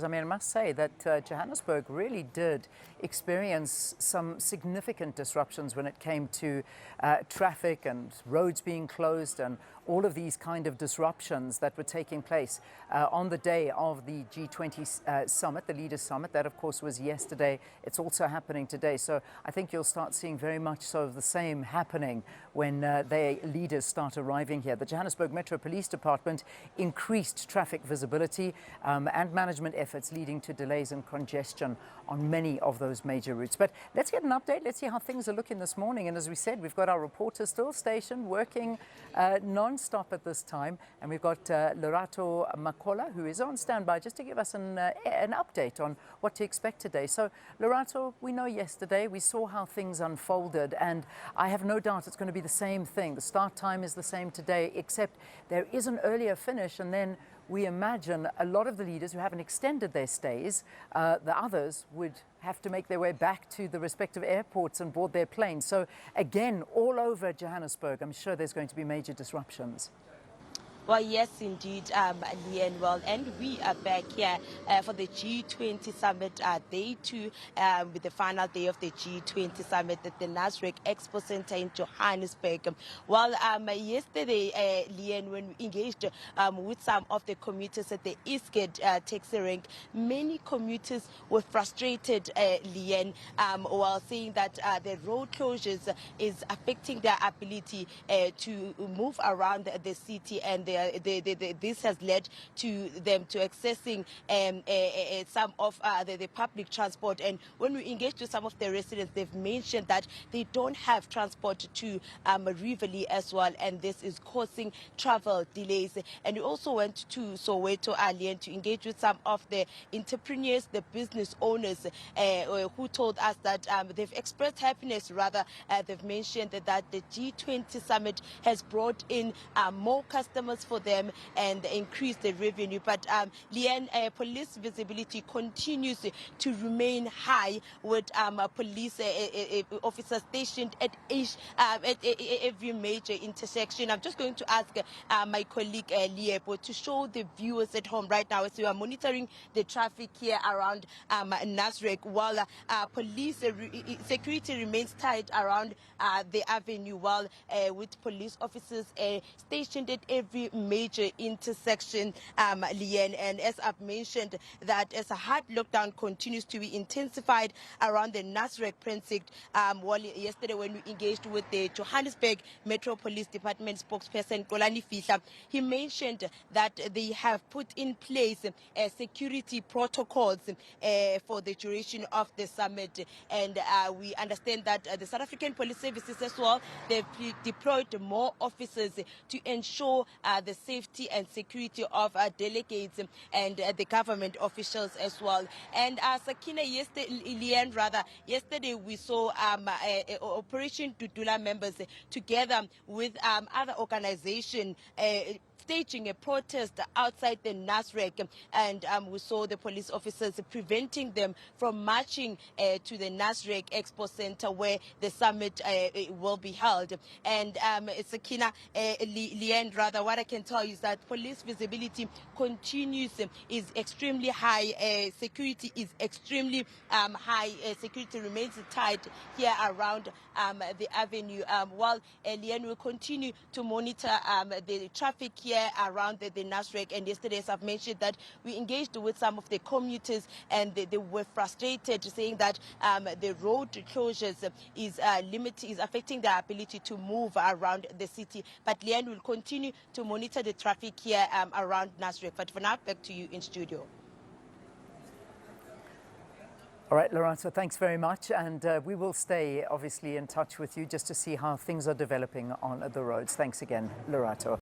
I mean, I must say that Johannesburg really did experience some significant disruptions when it came to traffic and roads being closed and all of these kind of disruptions that were taking place on the day of the G20 Summit, the Leaders Summit. That, of course, was yesterday. It's also happening today. So I think you'll start seeing very much so of the same happening when their leaders start arriving here. The Johannesburg Metro Police Department increased traffic visibility and management efforts, leading to delays and congestion on many of those major routes. But let's get an update. Let's see how things are looking this morning. And as we said, we've got our reporter still stationed, working non-stop at this time. And we've got Lerato Makola, who is on standby just to give us an update on what to expect today. So, Lerato, we know yesterday we saw how things unfolded, and I have no doubt it's going to be the same thing. The start time is the same today, except there is an earlier finish, and then we imagine a lot of the leaders who haven't extended their stays, the others would have to make their way back to the respective airports and board their planes. So again, all over Johannesburg, I'm sure there's going to be major disruptions. Well, yes, indeed, Leanne. Well, and we are back here for the G20 Summit Day 2, with the final day of the G20 Summit at the Nasrec Expo Center in Johannesburg. Well, yesterday, Leanne, when we engaged with some of the commuters at the Eastgate taxi rank, many commuters were frustrated, Leanne, while saying that the road closures is affecting their ability to move around the city, and this has led to them to accessing some of the public transport. And when we engaged with some of the residents, they've mentioned that they don't have transport to Rivoli as well, and this is causing travel delays. And we also went to Soweto earlier to engage with some of the entrepreneurs, the business owners, who told us that they've expressed happiness. Rather, they've mentioned that the G20 Summit has brought in more customers for them and increase the revenue. But Leanne, police visibility continues to remain high, with police officers stationed at every major intersection. I'm just going to ask my colleague Liebo to show the viewers at home right now as we are monitoring the traffic here around Nasrec, while police security remains tight around the avenue, while with police officers stationed at every major intersection, Leanne. And as I've mentioned, that as a hard lockdown continues to be intensified around the Nasrec precinct, well, yesterday when we engaged with the Johannesburg Metro Police Department spokesperson Kolani Fihla, he mentioned that they have put in place security protocols for the duration of the summit. And we understand that the South African Police Services as well, they've deployed more officers to ensure the safety and security of delegates and the government officials as well. And Sakina, yesterday we saw Operation Dudula members together with other organizations staging a protest outside the Nasrec, and we saw the police officers preventing them from marching to the Nasrec Expo Center where the summit will be held. And Sakina, Leanne, what I can tell you is that police visibility continues, is extremely high. Security is extremely high. Security remains tight here around the avenue. While Leanne will continue to monitor the traffic here around the Nasrec. And yesterday, as I've mentioned, that we engaged with some of the commuters, and they were frustrated, saying that the road closures is affecting their ability to move around the city. But Leanne will continue to monitor the traffic here around Nasrec. But for now, back to you in studio. All right, Lerato, thanks very much. And we will stay, obviously, in touch with you just to see how things are developing on the roads. Thanks again, Lerato.